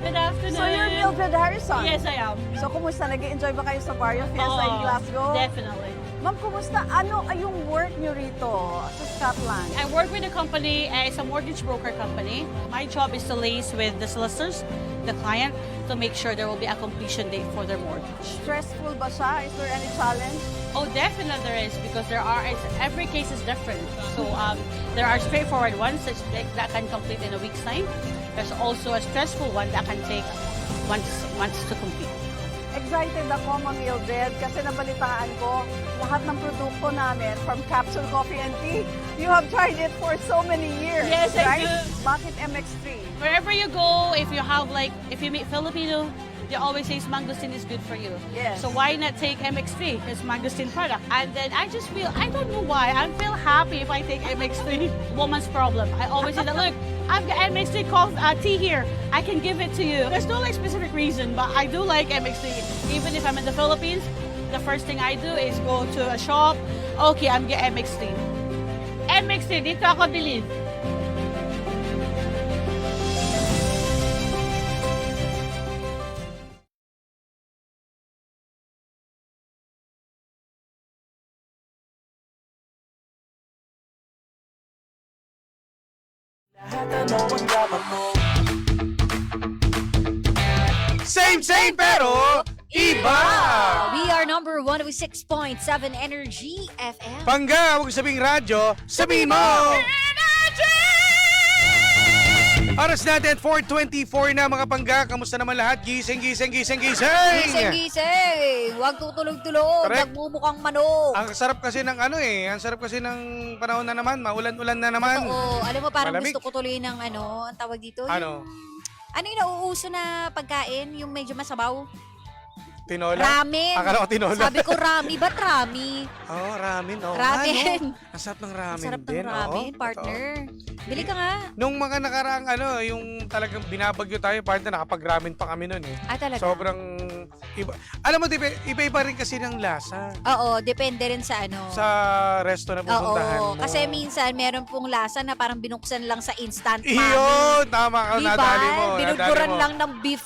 Good afternoon. So you're Mildred Harrison? Yes, I am. So kumusta? Nag-enjoy ba kayo sa Barrio Fiesta in Glasgow? Definitely. Ma'am, kumusta? Ano ay yung work nyo rito sa Scotland? I work with a company, it's a mortgage broker company. My job is to liaise with the solicitors, the client, to make sure there will be a completion date for their mortgage. Stressful ba siya? Is there any challenge? Oh, definitely there is, because every case is different. So there are straightforward ones that can complete in a week's time. There's also a stressful one that can take months to complete. Excited ako, Ma'am Mildred, kasi nabalitaan ko lahat ng produkto namin from Capsule Coffee and Tea. You have tried it for so many years, Yes, I right? do. Bakit MX3? Wherever you go, if you meet Filipino, they always say mangosteen is good for you. Yes. So why not take MX3? It's mangosteen product. And then I just feel, I don't know why, I feel happy if I take MX3. Woman's problem. I always say that, look, I've got MX3 tea here. I can give it to you. There's no like specific reason, but I do like MX3. Even if I'm in the Philippines, the first thing I do is go to a shop. Okay, I'm getting MX3. MX3, dito ako bilhin. Same pero iba! We are number 106.7 Energy FM. Pangga, huwag sabing radyo, sabihin mo! Oras natin, 4:24 na mga pangga. Kamusta naman lahat? Gising! Gising! Huwag tutulog-tulog. Correct. Nagmumukhang manok. Ang sarap kasi ng ang sarap kasi ng panahon na naman, maulan-ulan na naman. Oo. Alam mo, parang Malamig. gusto ko tuloy ng ang tawag dito? Ano? Ano yung nauuso na pagkain? Yung medyo masabaw? Tinola? Ramen. Akala ko tinola. Sabi ko rami. Ba't rami? Oh, ramen. Oh, Ramen. Ang sarap ng ramen Ang sarap ng din. ramen, Oo, partner. totoo. Bili ka nga. Nung mga nakaraang yung talagang binabagyo tayo, partner, nakapag-ramen pa kami nun eh. Talaga? Sobrang iba. Alam mo, iba-iba rin kasi ng lasa Oo, depende rin sa sa resto na pupuntahan Oo, mo. kasi minsan meron pong lasa na parang binuksan lang sa instant Iyon! Tama ka, Diba? nadali mo. Binuburan nadali mo. lang ng beef,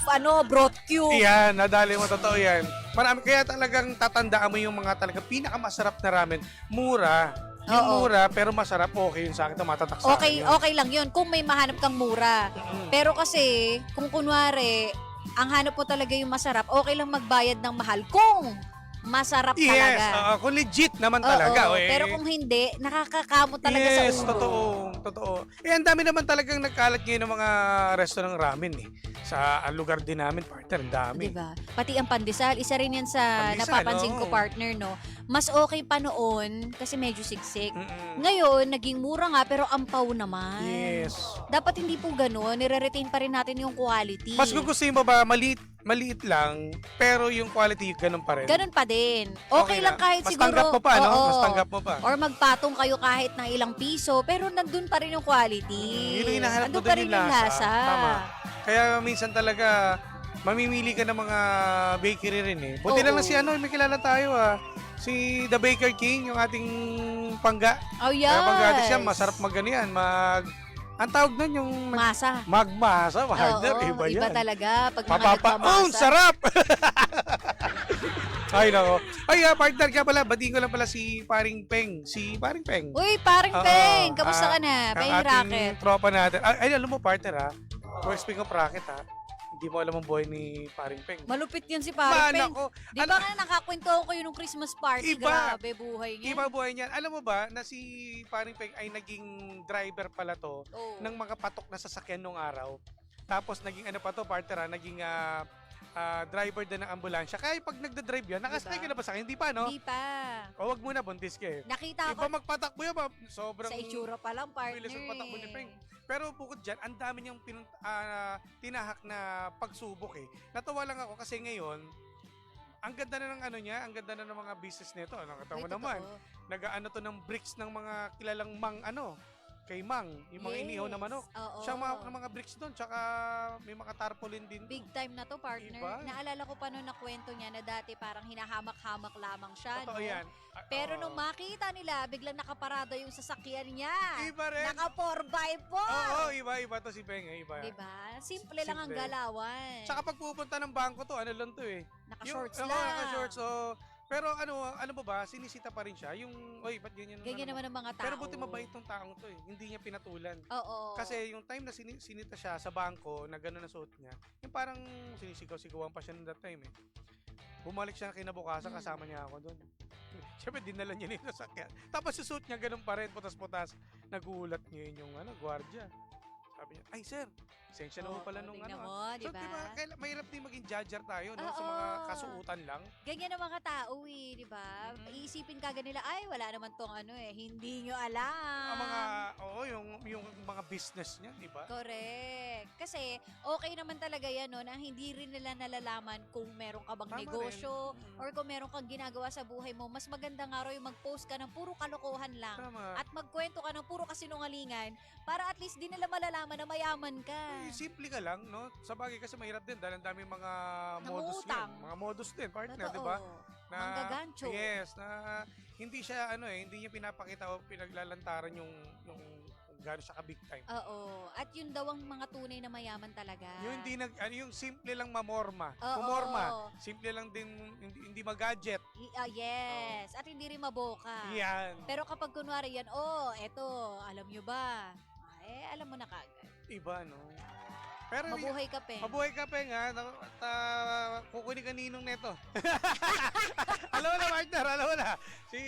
broth cube. Iyan, nadali mo, totoo yan. Marami, kaya talagang tatandaan mo yung mga talagang pinakamasarap na ramen. Mura. Yung Oo. mura, pero masarap, okay yun sa akin. Matatak sa Okay, akin yun. okay lang yun kung may mahanap kang mura. Pero kasi, kung kunwari, ang hanap mo talaga yung masarap, okay lang magbayad ng mahal kung masarap Yes, talaga. kung legit naman Oo, talaga. Eh. pero kung hindi, nakakakamot talaga Yes, sa ulo. totoo. Eh, ang dami naman talagang nagkalat ngayon ng mga resto ng ramen eh. Sa lugar din namin, partner, ang dami. Diba? Pati ang pandesal, isa rin yan sa Pandesal, napapansin ko, oo. partner, no? Mas okay pa noon kasi medyo siksik. Mm-mm. Ngayon, naging mura nga pero ampaw naman. Yes. Dapat hindi po ganun. Nire-retain pa rin natin yung quality. Mas gugustuhin mo ba maliit lang, pero yung quality ganun pa rin? Ganun pa din. Okay lang kahit Mas siguro. tanggap mo pa, no? Oo. Mas tanggap mo pa. Or magpatong kayo kahit ng ilang piso, pero nandun pa rin yung quality. Yun yung hinahanap mo Nandun doon pa rin yung lasa. Tama. Kaya minsan talaga, mamimili ka ng mga bakery rin eh. Buti na Oo. lang si may kilala tayo Si The Baker King, yung ating pangga. Oh, yes. Kaya pangga siya, masarap yan. Ang tawag nun yung Masa. magmasa, partner, Oo, iba yan. iba talaga. Pag mga Papapaon, nagmamasa. sarap! Ay, nako. Ay, partner ka pala. Batiin ko lang pala si Paring Peng. Si Paring Peng. Uy, paring Oo, Peng, kamusta ka na? Ang Peng ating racket. tropa natin. Ay, alam mo, partner First speaking of racket Hindi mo alam ang buhay ni Paring Peng. Malupit yun si paring Peng. Nako. Di ba nga nakakwentuhan ko yun nung Christmas party? Iba. Grabe buhay niya. Iba buhay niyan. Alam mo ba na si Paring Peng ay naging driver pala to Oo. ng mga patok na sasakyan nung araw. Tapos naging partner naging driver din ng ambulansya. Kaya pag nagda-drive yan, nakasakay ka na ba sa akin? Hindi pa, no? Di pa. O wag muna, buntis ka eh. Nakita Iba ko magpatakbo yan, sobrang sa itsura pa lang, partner. bilis ang patakbo ni Peng. Pero bukod dyan, ang dami niyang tinahak na pagsubok eh. Natuwa lang ako kasi ngayon, ang ganda na ng ang ganda na ng mga business nito. Nakatawa Ay, naman. totoo. Nag-ano to ng bricks ng mga kilalang kay Mang, yung mga inihaw na manok. Oo. Siya mga bricks doon, tsaka may mga tarpaulin din. Big time na to, partner. Iba. Naalala ko pa noon na kwento niya na dati parang hinahamak-hamak lamang siya, Totoo no? yan. Pero Oo. nung makita nila, biglang nakaparada yung sasakyan niya. Iba rin. Naka 4x4. Oo, iba to si Peng. Iba. Diba? Simple lang ang Simple. galawan. Tsaka pag pupunta ng bangko to, ano lang to eh. Naka-shorts Oo, lang. naka-shorts. So, pero ano ba, sinisita pa rin siya. Yung, oy, ba't ganyan? Ganyan naman ang mga tao. Pero buti mabait tong taong to eh. Hindi niya pinatulan. Oo. Kasi yung time na sinita siya sa bangko, na gano'n na suot niya, yung parang sinisigaw-sigawan pa siya noong that time eh. Bumalik siya kinabukasan, kasama niya ako doon. Siyempre, dinala niya na yung sasakyan. Tapos susuot niya ganun pa rin, putas-putas. Nagulat niya yung gwardiya. Sabi niya, ay sir, esensya na ho pala nung tingnan ano. mo, So, diba? diba, mahirap din maging judger tayo, no? Sa Oo. mga kasuutan lang. Ganyan ang mga tao eh, di ba? Mhm. Iisipin ka nila, ay, wala naman tong ano eh, hindi nyo alam. Ang mga, yung mga business niya, di ba? Correct. Kasi, okay naman talaga yan, no, na hindi rin nila nalalaman kung meron ka bang Tama negosyo rin. Mhm. or kung meron kang ginagawa sa buhay mo. Mas maganda nga raw yung mag-post ka ng puro kalokohan lang. Tama. At magkwento ka ng puro kasinungalingan para at least di nila malalaman na mayaman ka. Eh, simple ka lang, no? Sa bagay kasi mahirap din dahil ang dami mga modus Nangungutang. yan. Mga modus din, partner, Totoo. di ba? Manggagancho. Yes, na hindi siya hindi niya pinapakita o pinaglalantaran yung kung gaano siya ka big time. Oo. At yun daw ang mga tunay na mayaman talaga. Yung yung simple lang mamorma. Oo. Pumorma. Simple lang din hindi mag-gadget. Yes. At hindi rin maboka. Yan. Pero kapag kunwari yan, eto, alam nyo ba? Alam mo na kagad. Iba, no? Pero Mabuhay ka, Peng. mabuhay ka, Peng, ha? At kukunin ka ninong neto. Alam mo na, partner, alam mo na. Si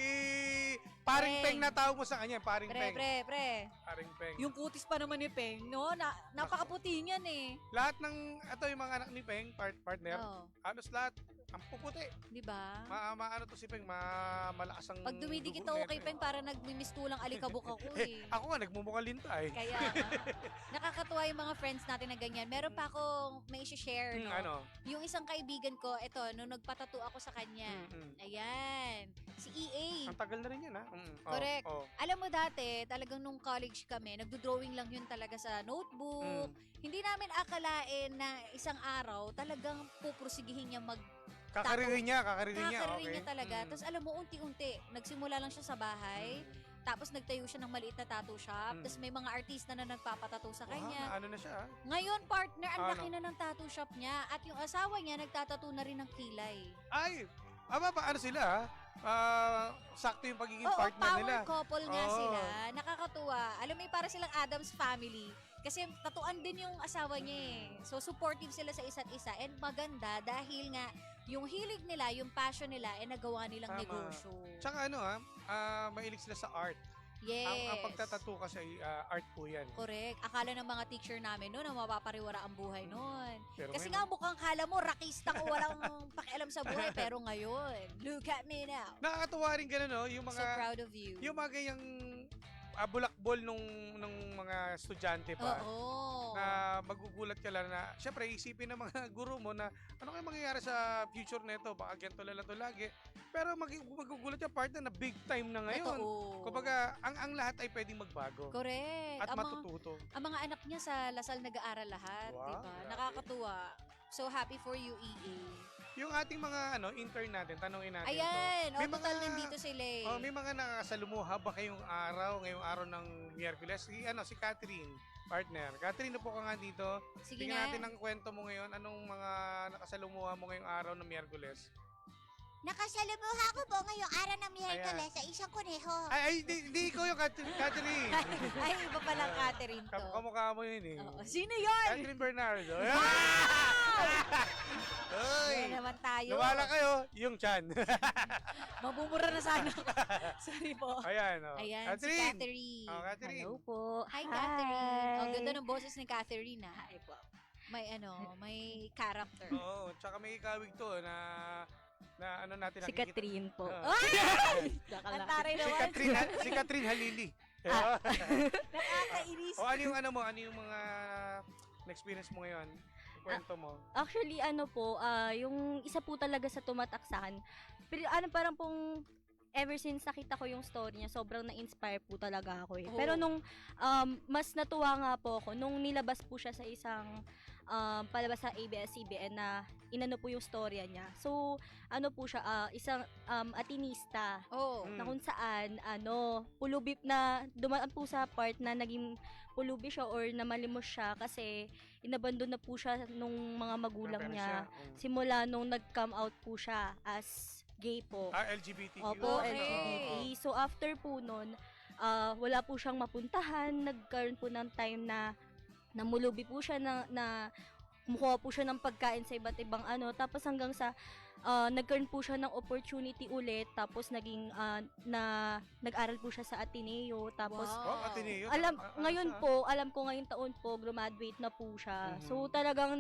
Paring Peng Peng. na tawag mo sa kanya, Paring Peng. Pre. Paring Peng. Yung kutis pa naman ni Peng, no? Napakaputi niyan eh. Lahat yung mga anak ni Peng, partner, Oo. halos lahat, ang puputi. Di ba? Ano to si Peng, malakas ang Pag dumidikit dugo ako nito, kay eh. Peng, para nagmimistulang alikabok ako eh. Ako nga, nagmumukhang linta eh. Kaya, nakakatuwa yung mga friends natin na ganyan. Meron pa akong may share, no? Ano? Yung isang kaibigan ko, ito, nung nagpatato ako sa kanya. Ayan. Si EA. Ang tagal na rin yan, ha? Correct. Oh. Alam mo dati, talagang nung college kami, nagdo-drawing lang yun talaga sa notebook. Hindi namin akalain na isang araw talagang pupursigihin niya Kakaririn niya. Kakaririn Okay. niya talaga. Tapos alam mo, unti-unti, nagsimula lang siya sa bahay. Tapos nagtayo siya ng maliit na tattoo shop. Tapos may mga artista na nagpapatato sa kanya. Ano na siya, ha? Ngayon, partner, ang Ano? laki na ng tattoo shop niya. At yung asawa niya, nagtatato na rin ng kilay. Ay! Ano sila, ha? Sakto yung pagiging Oo, partner power nila. couple nga Oo. sila. Nakakatuwa. Alam mo, para silang Addams family. Kasi tatuan din yung asawa niya eh. So, supportive sila sa isa't isa. And maganda dahil nga, yung hilig nila, yung passion nila, nagawa nilang Tama. negosyo. Tsaka mahilig sila sa art. Yes. Ang pagtatattoo kasi art po yan. Correct. Akala ng mga teacher namin noon na mapapariwara ang buhay noon. Pero Kasi ngayon, nga mukhang kala mo, rakista ko, walang pakialam sa buhay. Pero ngayon, look at me now. nakakatuwa rin gano'n, no? Yung So mga, proud of you. yung mga ganyang bulakbol nung mga estudyante pa. Oo. Na magugulat ka lang na, syempre, isipin ng mga guro mo na ano kaya mangyayari sa future nito, baka ganito lang to lagi. Pero magugulat yung partner na big time na ngayon. Totoo. Kumbaga, ang lahat ay pwedeng magbago. Correct. At Ang mga- matututo. Ang mga anak niya sa Lasal nag-aaral lahat, Wow, di ba? grabe. Nakakatuwa. So happy for you, EA. Yung ating mga intern natin, tanongin natin Ayan, May total mga- nandito sila eh. may mga nakasalumuha ba kayong ngayong araw ng Miyerkules? Si Catherine, partner. Catherine, po ka nga dito. Sige Tingnan na. natin ang kwento mo ngayon. Anong mga nakasalumuha mo ngayong araw ng Miyerkules? Nakasalumuha ko po ngayong araw ng Miyerkules sa isang kuneho. Ay, di ikaw yung Catherine. Ay, iba palang Catherine to. Kamukha mo yun eh. Oo. Sino yun? Catherine Bernardo. Yan Uy! naman tayo. Nawala kayo, yung chan. Mabumura na sana ako. Sorry po. Ayan, Ayan, si Catherine. Catherine. Catherine. Hello po. Hi, Catherine. Ang ganda ng boses ni Catherine, ha? Hi po. May character. Oo, tsaka may ikawig to na ano natin Si nakikita. Catherine po. Ay! Ang taray Si naman. Si Catherine Halili. Nakakainis. O ano yung mga na-experience mo ngayon? Kwento mo. Actually, yung isa po talaga sa tumataksan. Pero parang pong ever since nakita ko yung story niya, sobrang na-inspire po talaga ako eh. Oh. Pero nung mas natuwa nga po ako, nung nilabas po siya sa isang palabas sa ABS-CBN na inano po yung storya niya. So, ano po siya, isang atinista Oh. na kung saan, pulubi na, dumaan po sa part na naging pulubi siya or namalimos siya kasi inabandon na po siya nung mga magulang Pero niya. siya, Simula nung nag-come out po siya as gay po. LGBTQ. Opo, Okay. LGBT. So, after po nun, wala po siyang mapuntahan. Nagkaroon po ng time na namulubi po siya na kumukuha po siya ng pagkain sa iba't ibang Tapos hanggang sa nagkaroon po siya ng opportunity ulit. Tapos nag-aral po siya sa Ateneo. Tapos Wow. Ateneo. ngayon alam ko ngayong taon po, graduate na po siya. Mhm. So, talagang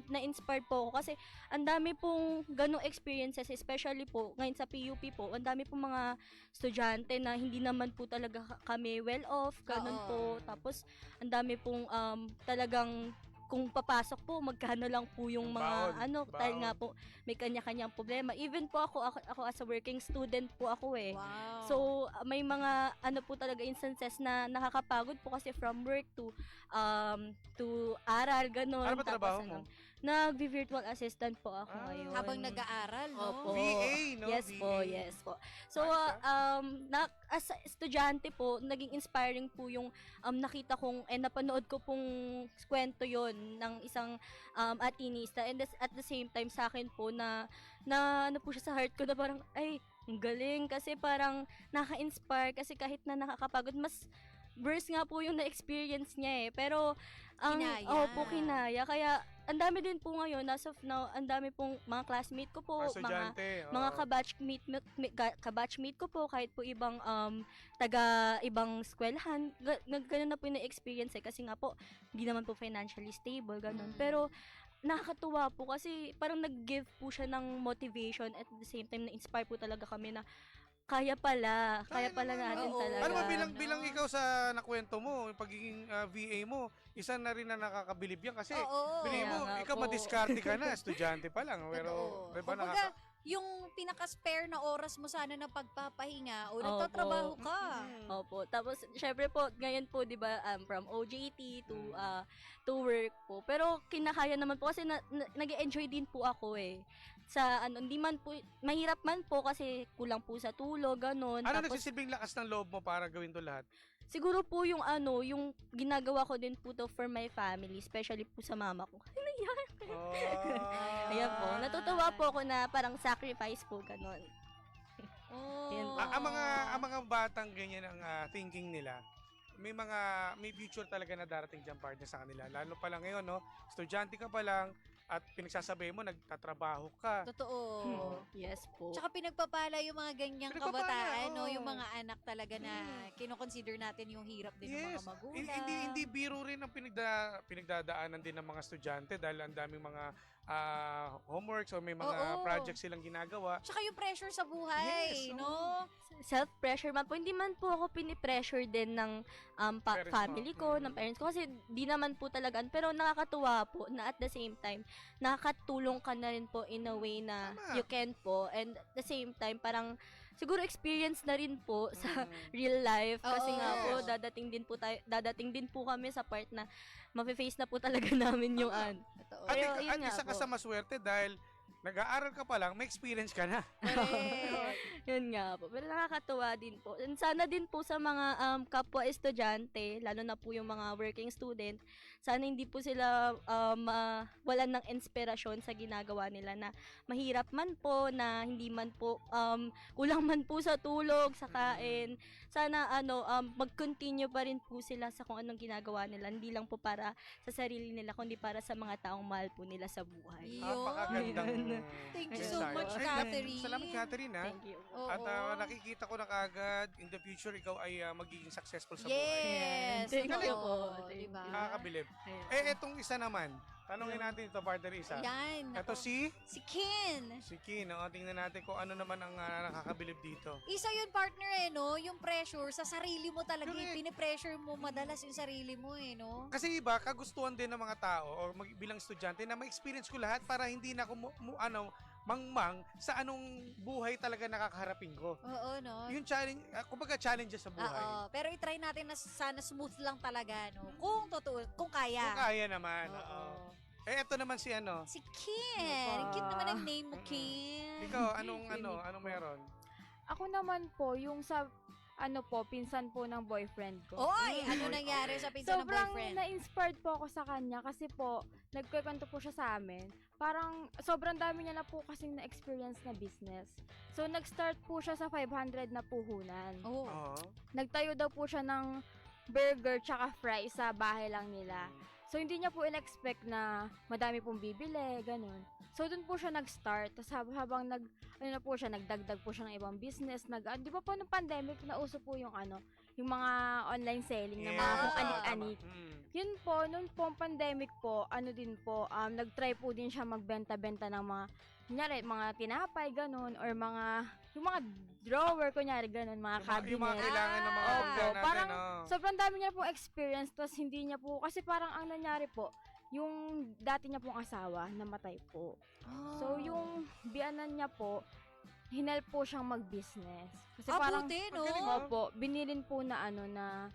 na-inspire po ako kasi ang dami pong ganong experiences, especially po, ngayon sa PUP po, ang dami pong mga estudyante na hindi naman po talaga kami well off, ganun Oo. po. Tapos, ang dami pong talagang kung papasok po, magkano lang po yung mga Baon. dahil nga po may kanya-kanyang problema. Even po ako as a working student po ako eh. Wow. So, may mga po talaga instances na nakakapagod po kasi from work to aral, ganun. Ano ba Tapos, trabaho mo? Nag-virtual assistant po ako ngayon. Habang nag-aaral, no? Opo. VA, no? Yes VA. po, yes po. So, Ayos, as estudyante po, naging inspiring po yung nakita kong, napanood ko pong kwento yon ng isang atinista. And at the same time, sa akin po, na ano po siya sa heart ko na parang, ay, ang galing. Kasi parang naka-inspire. Kasi kahit na nakakapagod, mas worse nga po yung na-experience niya eh. Pero, kinaya. Kaya, ang dami din po ngayon, as of now, ang dami pong mga classmate ko po, Mga estudyante. mga kabatchmate ko po, kahit po ibang ibang eskwelahan, ganun na po yung na-experience eh, kasi nga po, hindi naman po financially stable, ganun. Pero, nakakatuwa po kasi parang nag-give po siya ng motivation at the same time na-inspire po talaga kami na kaya pala naman, natin oo. talaga. Ano ba No? bilang ikaw sa nakwento mo, yung pagiging VA mo, isa na rin na nakakabilib yan kasi Oo. bilhin mo, Kaya nga ikaw po. madiskarte ka na, estudyante pa lang. Pero, Totoo. diba Kumbaga, yung pinaka-spare na oras mo sana na pagpapahinga o Opo. nagtatrabaho ka. Opo. Tapos, syempre po, ngayon po, di ba, from OJT to work po. Pero, kinakaya naman po kasi nag-enjoy din po ako eh. Sa hindi man po, mahirap man po kasi kulang po sa tulog, ganun. Ano Tapos, nagsisilbing lakas ng loob mo para gawin to lahat? siguro po yung yung ginagawa ko din po to for my family, especially po sa mama ko. Oh. Ayan po. Natutuwa po ako na parang sacrifice po, ganun. Oh. Yan. Ang mga batang ganyan ang thinking nila, may future talaga na darating dyan partner sa kanila. Lalo pa lang ngayon, no? Estudyante ka pa lang at pinagsasabi mo, nagtatrabaho ka. Totoo. Yes po. Tsaka pinagpapala yung mga ganyang Pinagpapala, kabataan, no? oo. Yung mga anak talaga na kinoconsider natin yung hirap din ng Yes. mga magulang. Hindi biro rin ang pinagdadaanan din ng mga estudyante dahil ang daming mga homeworks o may mga Oo. projects silang ginagawa. Tsaka yung pressure sa buhay, Yes, no? Self-pressure man po. Hindi man po ako pinipressure din ng Parents family mo. ko, ng parents ko. Kasi di naman po talaga. Pero nakakatuwa po na at the same time, nakakatulong ka na rin po in a way na Tama. you can po. And at the same time, parang siguro experience na rin po sa Mm. real life. Kasi Oo. nga po, Yes. dadating din po kami sa part na mafe-face na po talaga namin yung Totoo. At, Pero yun at nga isa ka po. sa maswerte dahil nag-aaral ka pa lang, may experience ka na. Correct. Yun nga po. Pero nakakatuwa din po. And sana din po sa mga kapwa estudyante, lalo na po yung mga working student, sana hindi po sila walan ng inspirasyon sa ginagawa nila na mahirap man po, na hindi man po, kulang man po sa tulog, sa kain. Sana mag-continue pa rin po sila sa kung anong ginagawa nila. Hindi lang po para sa sarili nila, kundi para sa mga taong mahal po nila sa buhay. Yun. Napakagandang Thank you so mensahe. much, Ay, Catherine. Salamat, Catherine, ha? Thank you. Oo. At nakikita ko na kaagad, in the future, ikaw ay magiging successful sa buhay. Yes. Thank you totoo, po. diba? Nakakabilib. Ayun. Etong isa naman, tanongin natin ito, partner isa. Yan. Ito nako. si Ken. Kin. Tingnan natin kung ano naman ang nakakabilib dito. Isa yun, partner, no? Yung pressure sa sarili mo talaga. Correct. Pinipressure mo madalas yung sarili mo, no? Kasi iba, kagustuhan din ng mga tao o bilang estudyante na ma-experience ko lahat para hindi na ako mangmang sa anong buhay talaga nakakaharapin ko. Oo, no? Yung challenge, kumbaga challenges sa buhay. Oo. Pero i-try natin na sana smooth lang talaga, no? Kung totoo, kung kaya. Kung kaya naman. Oo. Oo. Eh, eto naman si ano. Si Ken. Ang cute naman ang name mo, Ken. Ikaw, anong meron? Ako naman po, yung sa, pinsan po ng boyfriend ko. Oy, ano nangyari sa pinsan ng Sobrang boyfriend? na-inspired po ako sa kanya kasi po, nagkikwento po siya sa amin. Parang sobrang dami niya na po kasing na-experience na business. So, nag-start po siya sa 500 na puhunan. Oh. Oo. Nagtayo daw po siya ng burger tsaka fries sa bahay lang nila. So, hindi niya po in-expect na madami pong bibili, ganun. So, dun po siya nag-start. Tapos habang nagdagdag po siya ng ibang business. Di ba po nung pandemic, nauso po yung yung mga online selling ng mga kung anik-anik. Yun po, nung po pandemic po, nag-try po din siya magbenta-benta ng mga, kunyari, mga tinapay, ganun, or yung mga drawer, kunyari, ganun, mga cabinet. Yung mga kailangan ng mga Ah, organ natin, parang oh. sobrang dami niya pong experience, tapos hindi niya po, kasi parang ang nangyari po, yung dati niya pong asawa, namatay po. So, yung biyanan niya po, hinel po siyang mag-business. Kasi parang, Buti, no? Magaling, oh. opo, binilin po na na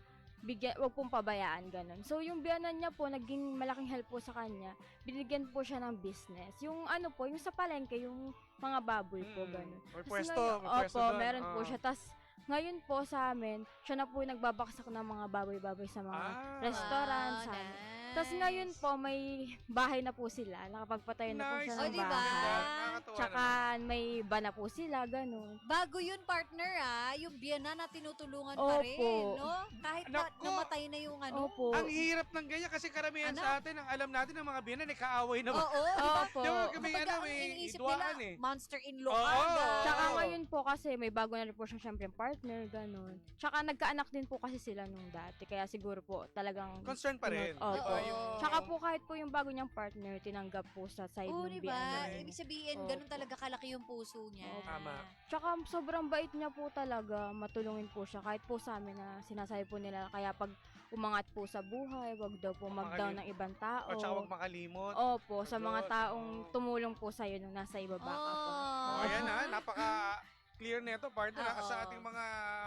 wag pong pabayaan, ganun. So, yung biyanan niya po, naging malaking help po sa kanya. Binigyan po siya ng business. Yung yung sa palengke, yung mga baboy po, ganun. May Tas pwesto, ngayon- may pwesto opo, doon. meron po Oo. siya. Tas, ngayon po sa amin, siya na po yung nagbabaksak ng mga baboy-baboy sa mga restaurant. Wow, sa nice. Tas ngayon po, may bahay na po sila. Nakapagpatayo na po Nice. siya Oh, ng diba? bahay. Nakakatuwa Tsaka naman. may iba na po sila, ganun. Bago yun, partner, yung biyana na tinutulungan pa Opo. rin, no? Kahit Naku! namatay na yung Opo. Ang hirap ng ganyan kasi karamihan Ano? sa atin, ang alam natin ng mga biyanan, kaaway na ba? Oo, di ba? Opo. Di ba kami Kumbaga, ang may iniisip idwaan nila, eh. monster-in-law Oo. agad. Tsaka Oo. ngayon po kasi may bago na rin po siyang syempre partner, ganun. Tsaka nagkaanak din po kasi sila nung dati. Kaya siguro po talagang Concern pa rin. Opo. Di ba? Yung- Tsaka po kahit po yung bago niyang partner, tinanggap po sa side Oo, ng di ba? biyanan. Ibig sabihin, Opo. ganun talaga kalaki yung puso niya. Opo. Tama. Tsaka sobrang bait niya po talaga, matulungin po siya. Kahit po sa amin na sinasabi po nila, kaya pag umangat po sa buhay, wag daw po mag-down ng ibang tao. O tsaka huwag makalimot. Opo, sa mga Diyos, taong oo. tumulong po sa'yo nung nasa ibaba ka po. O, ayan ha, napaka-clear nito, partner, Oo. sa ating mga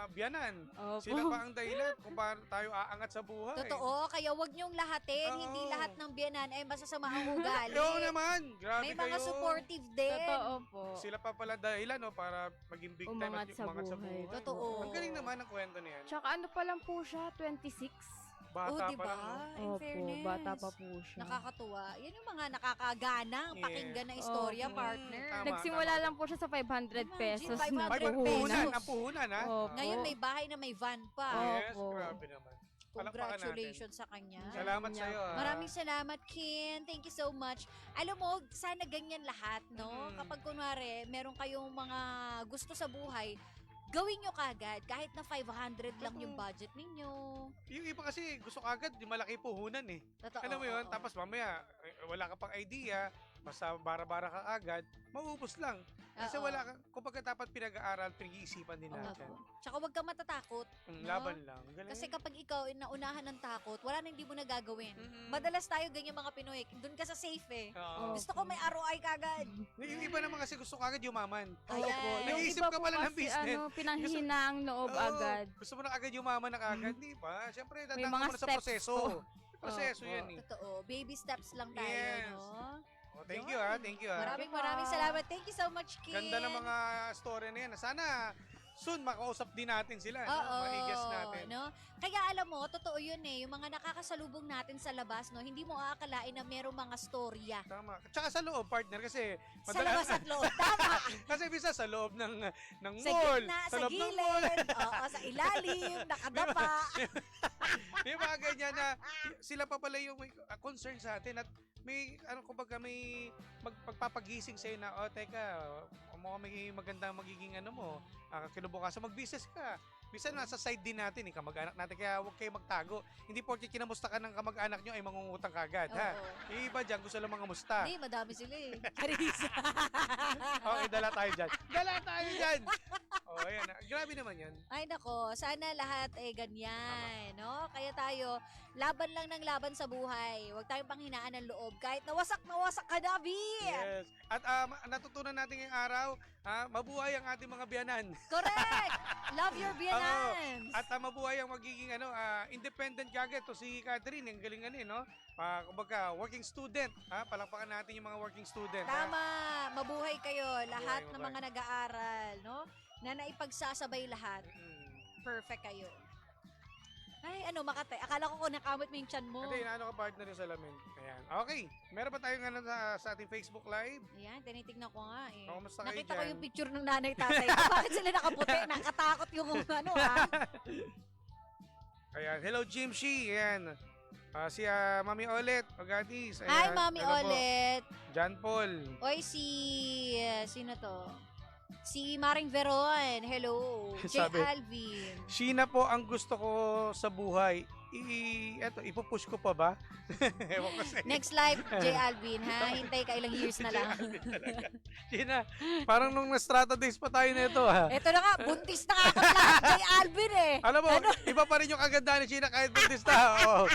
biyanan. Opo. Sila pa ang dahilan kung paano tayo aangat sa buhay. Totoo, kaya wag niyong lahatin. Oo. Hindi lahat ng biyanan ay masasama ang ugali. Oo naman, grabe May mga kayo. supportive din. Totoo po. Sila pa pala dahilan, no, para maging big time Umangat at sa umangat sa buhay. buhay. Totoo. Ang galing naman ang kwento niyan. Tsaka ano pa lang po siya, 26. Bata Oh, pa diba? lang, no? In Opo, fairness. bata pa po siya. Nakakatuwa. Yan yung mga nakakaganang Yes. pakinggan na istorya, Opo. partner. Tama. Nagsimula lang po siya sa 500 Imagine, pesos 500 na Ay, pesos. puhunan, ang puhunan, ha? Opo. Ngayon may bahay na may van pa. Yes, Opo. grabe naman. Palakpakan Congratulations sa kanya. Salamat sa iyo. Maraming salamat, Ken. Thank you so much. Alam mo, sana ganyan lahat, no? Mm. Kapag kunwari, meron kayong mga gusto sa buhay, gawin nyo kagad. Kahit na 500 lang yung budget ninyo. Yung iba kasi gusto kagad, di malaki puhunan eh. Totoo. Alam mo yun, oo. tapos mamaya, wala ka pang idea, basta bara-bara ka agad, maubos lang. Kasi Oo. wala ka, kumbaga dapat pinag-aaral, pinag-iisipan din natin. Oo. Tsaka huwag ka matatakot. No? Laban lang. Galing. Kasi kapag ikaw ay naunahan ng takot, wala na hindi mo nagagawin. Mm-mm. Madalas tayo ganyan mga Pinoy. Doon ka sa safe eh. Oo. Gusto ko may ROI kagad. Yung iba naman kasi gusto kagad yumaman. Ayan. Opo. Yung Nag-iisip iba ka po pala ng kasi, business. pinanghihina ang loob Oo. agad. Gusto mo na agad yumaman na kagad, di ba? Siyempre, May dadaan ka mga muna sa steps proseso. po. Proseso Opo. yan eh. Totoo. Baby steps lang tayo, Yes. no? Oh, thank you ha, thank you ha. Maraming salamat. Thank you so much, Ken. Ganda ng mga story na yan. Sana soon makausap din natin sila. Oo, No? Maigas natin. no? Kaya alam mo, totoo yun eh, yung mga nakakasalubong natin sa labas, no, hindi mo aakalain na merong mga storya. Tama. Tsaka sa loob, partner, kasi Sa labas at loob. Tama. kasi bisa sa loob ng Sa mall. gitna, sa loob ng mall. gilid, oo, sa ilalim, nakadapa. May mga ganyan na sila pa pala yung may concern sa atin at may kumbaga may magpapagising sa'yo na teka, mukhang may magandang magiging kinabukasan mag-business ka. Minsan nasa side din natin, kamag-anak natin, kaya huwag kayo magtago. Hindi porke kinamusta ka ng kamag-anak nyo ay mangungutang kagad, ha? Oo. Yung iba dyan, gusto lang mga musta. Hindi, madami sila eh. Charis. Okay, dala tayo dyan. Dala tayo dyan! Oh, ayan. Grabe naman yan. Ay nako, sana lahat ganyan, no? Kaya tayo, laban lang ng laban sa buhay. Huwag tayong panghinaan ng loob. Kahit nawasak ka na, B! Yes. At natutunan natin ngayong araw, mabuhay ang ating mga biyanan. Correct! Love your Vietnams! At mabuhay ang magiging independent kagad. To si Catherine, ang galing no? Kumbaga, working student. Palakpakan natin yung mga working student. Tama! Mabuhay kayo, lahat ng mabuhay. mga nag-aaral, no? Na naipagsasabay lahat. Mm. Perfect kayo. Ay, Makate, akala ko kung nakamot mo yung chan mo. Hindi, ka partner yung salamin. Ayan. Okay. Meron pa tayong sa ating Facebook Live. Ayan, tinitignan ko nga eh. Kamusta kayo Nakita ko dyan? yung picture ng nanay tatay ko. Bakit sila nakaputi? Nakatakot yung Ayan. Hello, Jim Shi. Ayan. Si Mami Olet. Ogadis. Ayan. Hi, Mami Hello po. Olet. John Paul. Oy, sino to? Si Maring Veron. Hello. J. Sabi, Alvin. Sheena po ang gusto ko sa buhay. Ipupush ko pa ba? Ewan ko sa'yo. Next live, J. Alvin, ha? Hintay ka ilang years na lang. Sheena, parang nung na-strata days pa tayo nito, ha? Eto na nga, buntis na nga ako lahat, J. Alvin, eh. Alam mo, iba pa rin yung kagandahan ni Sheena kahit buntis na. Oo.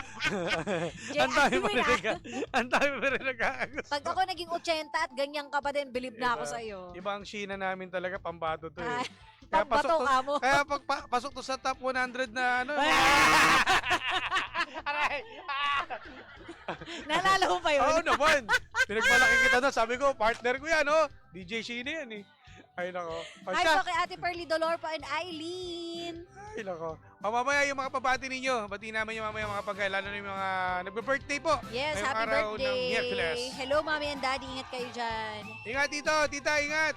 J. Ang dami pa Alvin, rin ang dami pa rin nagkakagusto. Pag ako naging 80 at ganyan ka pa din, believe na ako sa'yo. Iba ang Sheena namin talaga, pambato to Ay, eh. Kaya pagbato ka mo. Kaya pag pasok to sa top 100 na Aray! Naalala mo pa yun? Oo naman. Pinagmalaki kita na. Sabi ko, partner ko yan, oh. DJ Sheena yan, eh. Ay, nako. Hi po kay Ate Pearly Dolorpa and Eileen. Ay, nako. Mamaya yung mga pabati ninyo. Batiin namin yung mamaya mga pagkain. Lalo na yung mga nagbe-birthday po. Yes, ngayong happy araw ng birthday. Miyerkules. Hello, Mami and Daddy. Ingat kayo dyan. Ingat dito, tita, ingat.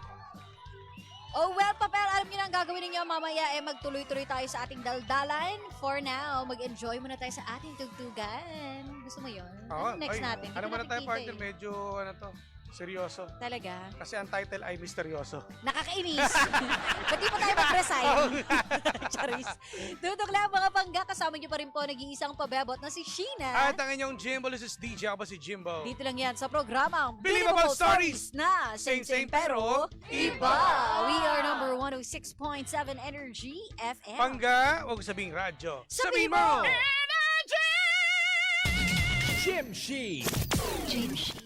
Oh, well, Papel, alam niyo na ang gagawin ninyo mamaya magtuloy-tuloy tayo sa ating daldalan. For now, mag-enjoy muna tayo sa ating tugtugan. Gusto mo yun? Ano next natin? Ano Hindi muna tayo, nakikita partner? eh. Medyo, seryoso. Talaga? Kasi ang title ay misteryoso. Nakakainis. Ba't di pa tayo mag-resign? Charis. Tutok lang mga pangga. Kasama niyo pa rin po nag-iisang pabebot na si Sheena. At ang inyong Jimbo, this is DJ. Ako ba si Jimbo? Dito lang yan sa programang Believable Stories na Same-same pero pero iba. We are number 106.7 Energy FM. Pangga, huwag sabing radyo. Sabihin mo! Jim Shi. Jim Shi.